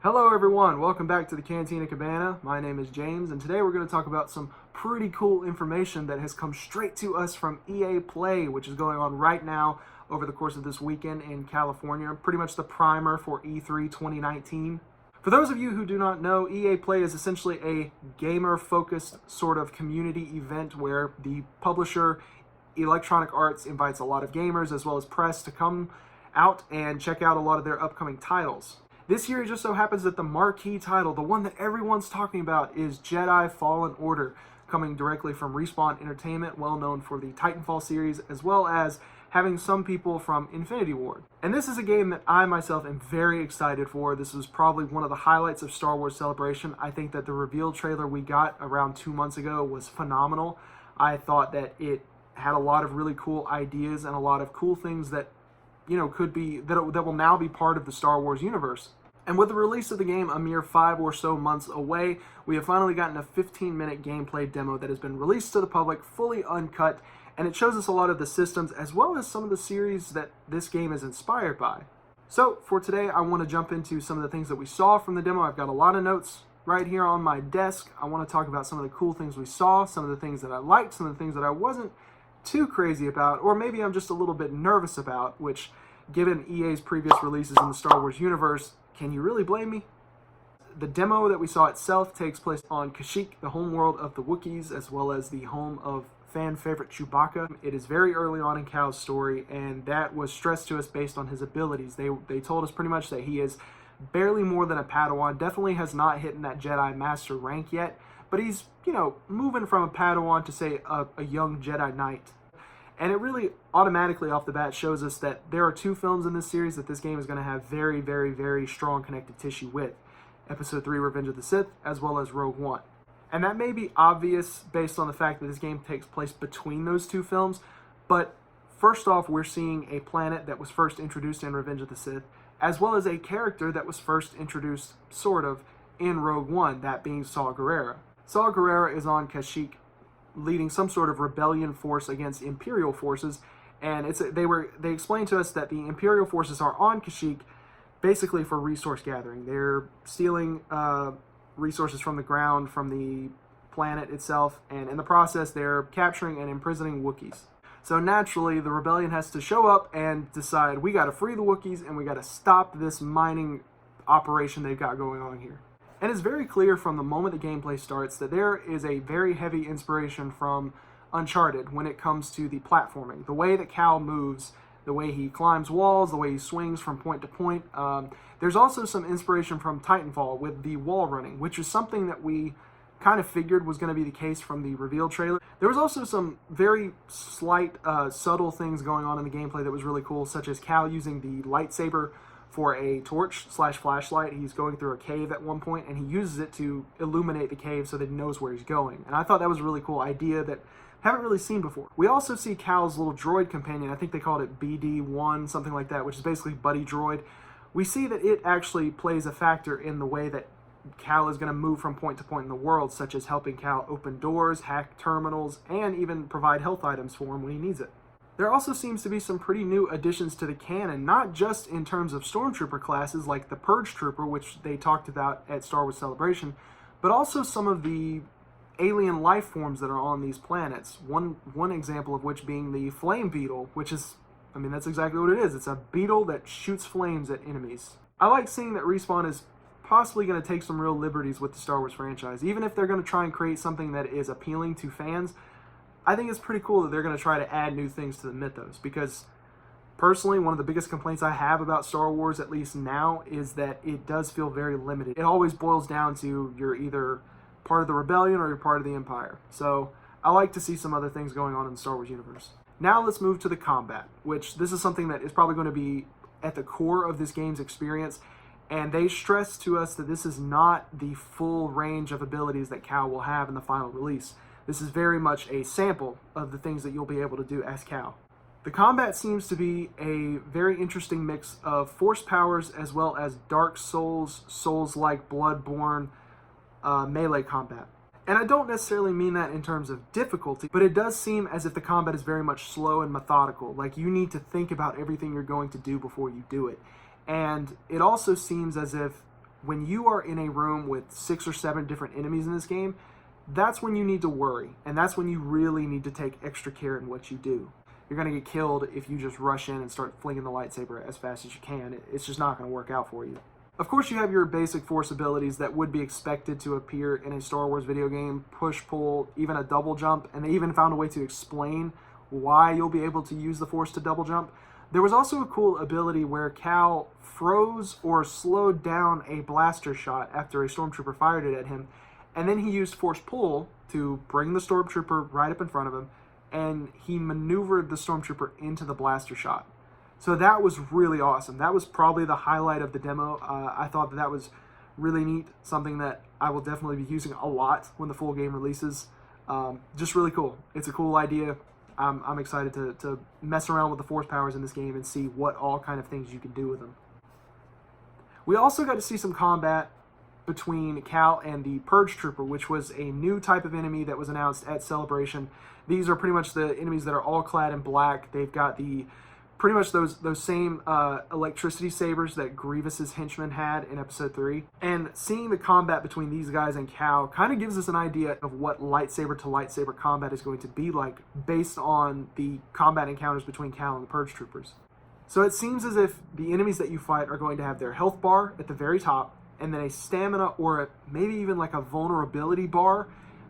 Hello everyone, welcome back to the Cantina Cabana. My name is James, and today we're going to talk about some pretty cool information that has come straight to us from EA Play, which is going on right now over the course of this weekend in California. Pretty much the primer for E3 2019. For those of you who do not know, EA Play is essentially a gamer-focused sort of community event where the publisher Electronic Arts invites a lot of gamers as well as press to come out and check out a lot of their upcoming titles. This year, it just so happens that the marquee title, the one that everyone's talking about, is Jedi Fallen Order, coming directly from Respawn Entertainment, well known for the Titanfall series, as well as having some people from Infinity Ward. And this is a game that I myself am very excited for. This was probably one of the highlights of Star Wars Celebration. I think that the reveal trailer we got around 2 months ago was phenomenal. I thought that it had a lot of really cool ideas and a lot of cool things that could be, that will now be part of the Star Wars universe. And with the release of the game a mere 5 or so months away, we have finally gotten a 15-minute gameplay demo that has been released to the public, fully uncut, and it shows us a lot of the systems as well as some of the series that this game is inspired by. So for today, I want to jump into some of the things that we saw from the demo. I've got a lot of notes right here on my desk. I want to talk about some of the cool things we saw, some of the things that I liked, some of the things that I wasn't too crazy about, or maybe I'm just a little bit nervous about, which, given EA's previous releases in the Star Wars universe, can you really blame me? The demo that we saw itself takes place on Kashyyyk, the homeworld of the Wookiees, as well as the home of fan favorite Chewbacca. It is very early on in Cal's story, and that was stressed to us based on his abilities. They told us pretty much that he is barely more than a Padawan, definitely has not hit that Jedi Master rank yet, but he's, moving from a Padawan to, say, a young Jedi Knight. And it really automatically off the bat shows us that there are 2 films in this series that this game is going to have very, very, very strong connective tissue with. Episode 3, Revenge of the Sith, as well as Rogue One. And that may be obvious based on the fact that this game takes place between those 2 films, but first off, we're seeing a planet that was first introduced in Revenge of the Sith, as well as a character that was first introduced, sort of, in Rogue One, that being Saw Gerrera. Saw Gerrera is on Kashyyyk, leading some sort of rebellion force against Imperial forces, and they explained to us that the Imperial forces are on Kashyyyk basically for resource gathering. They're stealing resources from the ground, from the planet itself, and in the process they're capturing and imprisoning Wookiees. So naturally, the rebellion has to show up and decide, we gotta free the Wookiees and we gotta stop this mining operation they've got going on here. And it's very clear from the moment the gameplay starts that there is a very heavy inspiration from Uncharted when it comes to the platforming. The way that Cal moves, the way he climbs walls, the way he swings from point to point. There's also some inspiration from Titanfall with the wall running, which is something that we kind of figured was going to be the case from the reveal trailer. There was also some very slight, subtle things going on in the gameplay that was really cool, such as Cal using the lightsaber for a torch/flashlight. He's going through a cave at one point, and he uses it to illuminate the cave so that he knows where he's going. And I thought that was a really cool idea that I haven't really seen before. We also see Cal's little droid companion, I think they called it BD-1, something like that, which is basically Buddy Droid. We see that it actually plays a factor in the way that Cal is going to move from point to point in the world, such as helping Cal open doors, hack terminals, and even provide health items for him when he needs it. There also seems to be some pretty new additions to the canon, not just in terms of Stormtrooper classes like the Purge Trooper, which they talked about at Star Wars Celebration, but also some of the alien life forms that are on these planets. One example of which being the Flame Beetle, which is, that's exactly what it is. It's a beetle that shoots flames at enemies. I like seeing that Respawn is possibly going to take some real liberties with the Star Wars franchise. Even if they're going to try and create something that is appealing to fans, I think it's pretty cool that they're going to try to add new things to the mythos, because personally, one of the biggest complaints I have about Star Wars, at least now, is that it does feel very limited. It always boils down to you're either part of the rebellion or you're part of the Empire. So I like to see some other things going on in the Star Wars universe. Now let's move to the combat, which this is something that is probably going to be at the core of this game's experience. And they stress to us that this is not the full range of abilities that Cal will have in the final release. This is very much a sample of the things that you'll be able to do as Cal. The combat seems to be a very interesting mix of force powers as well as Dark Souls-like Bloodborne melee combat. And I don't necessarily mean that in terms of difficulty, but it does seem as if the combat is very much slow and methodical. Like, you need to think about everything you're going to do before you do it. And it also seems as if when you are in a room with 6 or 7 different enemies in this game, that's when you need to worry, and that's when you really need to take extra care in what you do. You're going to get killed if you just rush in and start flinging the lightsaber as fast as you can. It's just not going to work out for you. Of course, you have your basic Force abilities that would be expected to appear in a Star Wars video game: push, pull, even a double jump, and they even found a way to explain why you'll be able to use the Force to double jump. There was also a cool ability where Cal froze or slowed down a blaster shot after a stormtrooper fired it at him, and then he used Force pull to bring the stormtrooper right up in front of him, and he maneuvered the stormtrooper into the blaster shot. So that was really awesome. That was probably the highlight of the demo. I thought that was really neat, something that I will definitely be using a lot when the full game releases. Just really cool. It's a cool idea. I'm excited to mess around with the Force powers in this game and see what all kind of things you can do with them. We also got to see some combat between Cal and the Purge Trooper, which was a new type of enemy that was announced at Celebration. These are pretty much the enemies that are all clad in black. They've got pretty much those same electricity sabers that Grievous's henchmen had in Episode 3. And seeing the combat between these guys and Cal kind of gives us an idea of what lightsaber to lightsaber combat is going to be like based on the combat encounters between Cal and the Purge Troopers. So it seems as if the enemies that you fight are going to have their health bar at the very top, and then a stamina or maybe even like a vulnerability bar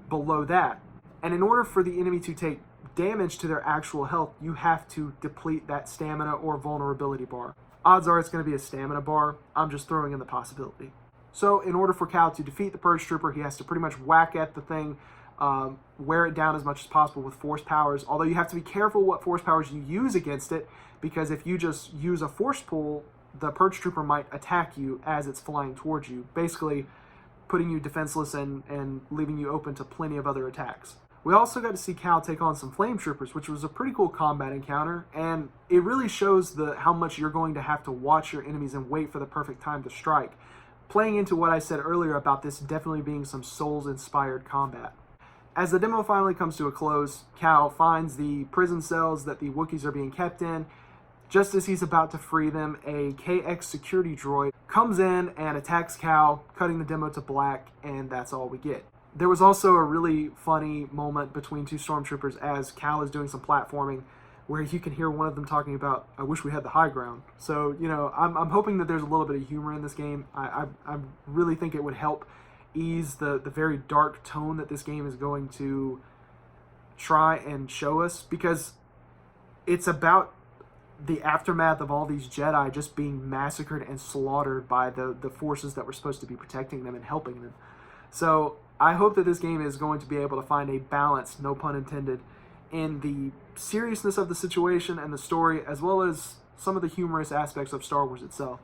below that. And in order for the enemy to take damage to their actual health, you have to deplete that stamina or vulnerability bar. Odds are it's going to be a stamina bar. I'm just throwing in the possibility. So in order for Cal to defeat the Purge Trooper, he has to pretty much whack at the thing, wear it down as much as possible with Force powers, although you have to be careful what Force powers you use against it, because if you just use a Force pull, the Purge Trooper might attack you as it's flying towards you, basically putting you defenseless and leaving you open to plenty of other attacks. We also got to see Cal take on some Flame Troopers, which was a pretty cool combat encounter, and it really shows how much you're going to have to watch your enemies and wait for the perfect time to strike, playing into what I said earlier about this definitely being some Souls-inspired combat. As the demo finally comes to a close, Cal finds the prison cells that the Wookiees are being kept in. Just as he's about to free them, a KX security droid comes in and attacks Cal, cutting the demo to black, and that's all we get. There was also a really funny moment between 2 stormtroopers as Cal is doing some platforming where you can hear one of them talking about, "I wish we had the high ground." So, I'm hoping that there's a little bit of humor in this game. I really think it would help ease the very dark tone that this game is going to try and show us, because it's about the aftermath of all these Jedi just being massacred and slaughtered by the forces that were supposed to be protecting them and helping them. So I hope that this game is going to be able to find a balance, no pun intended, in the seriousness of the situation and the story, as well as some of the humorous aspects of Star Wars itself.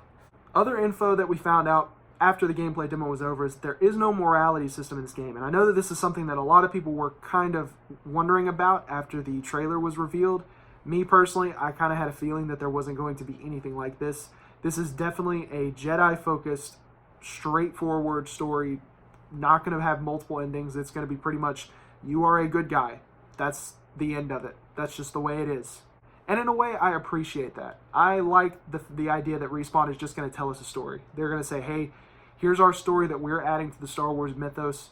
Other info that we found out after the gameplay demo was over is there is no morality system in this game. And I know that this is something that a lot of people were kind of wondering about after the trailer was revealed. Me personally, I kind of had a feeling that there wasn't going to be anything like this. This is definitely a Jedi-focused, straightforward story, not going to have multiple endings. It's going to be pretty much, you are a good guy. That's the end of it. That's just the way it is. And in a way, I appreciate that. I like the idea that Respawn is just going to tell us a story. They're going to say, hey, here's our story that we're adding to the Star Wars mythos.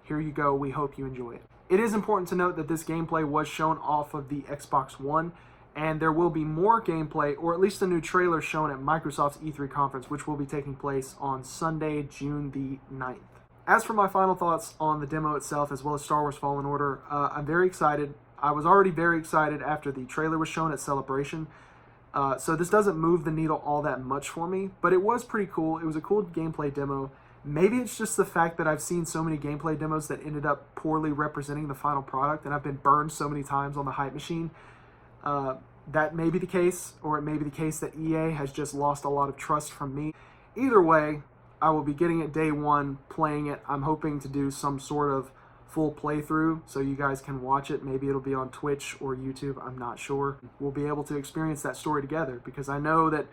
Here you go. We hope you enjoy it. It is important to note that this gameplay was shown off of the Xbox One, and there will be more gameplay, or at least a new trailer, shown at Microsoft's E3 conference, which will be taking place on Sunday, June the 9th. As for my final thoughts on the demo itself, as well as Star Wars Fallen Order, I'm very excited. I was already very excited after the trailer was shown at Celebration, so this doesn't move the needle all that much for me, but it was pretty cool. It was a cool gameplay demo. Maybe it's just the fact that I've seen so many gameplay demos that ended up poorly representing the final product, and I've been burned so many times on the hype machine. That may be the case, or it may be the case that EA has just lost a lot of trust from me. Either way, I will be getting it day one, playing it. I'm hoping to do some sort of full playthrough so you guys can watch it. Maybe it'll be on Twitch or YouTube, I'm not sure. We'll be able to experience that story together, because I know that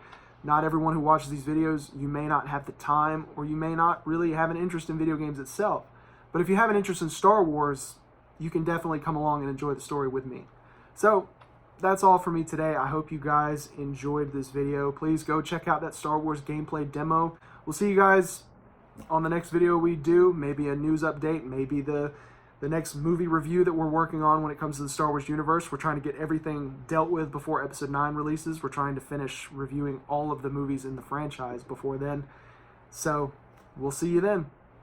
not everyone who watches these videos, you may not have the time, or you may not really have an interest in video games itself. But if you have an interest in Star Wars, you can definitely come along and enjoy the story with me. So that's all for me today. I hope you guys enjoyed this video. Please go check out that Star Wars gameplay demo. We'll see you guys on the next video we do, maybe a news update, maybe the next movie review that we're working on when it comes to the Star Wars universe. We're trying to get everything dealt with before Episode 9 releases. We're trying to finish reviewing all of the movies in the franchise before then. So, we'll see you then.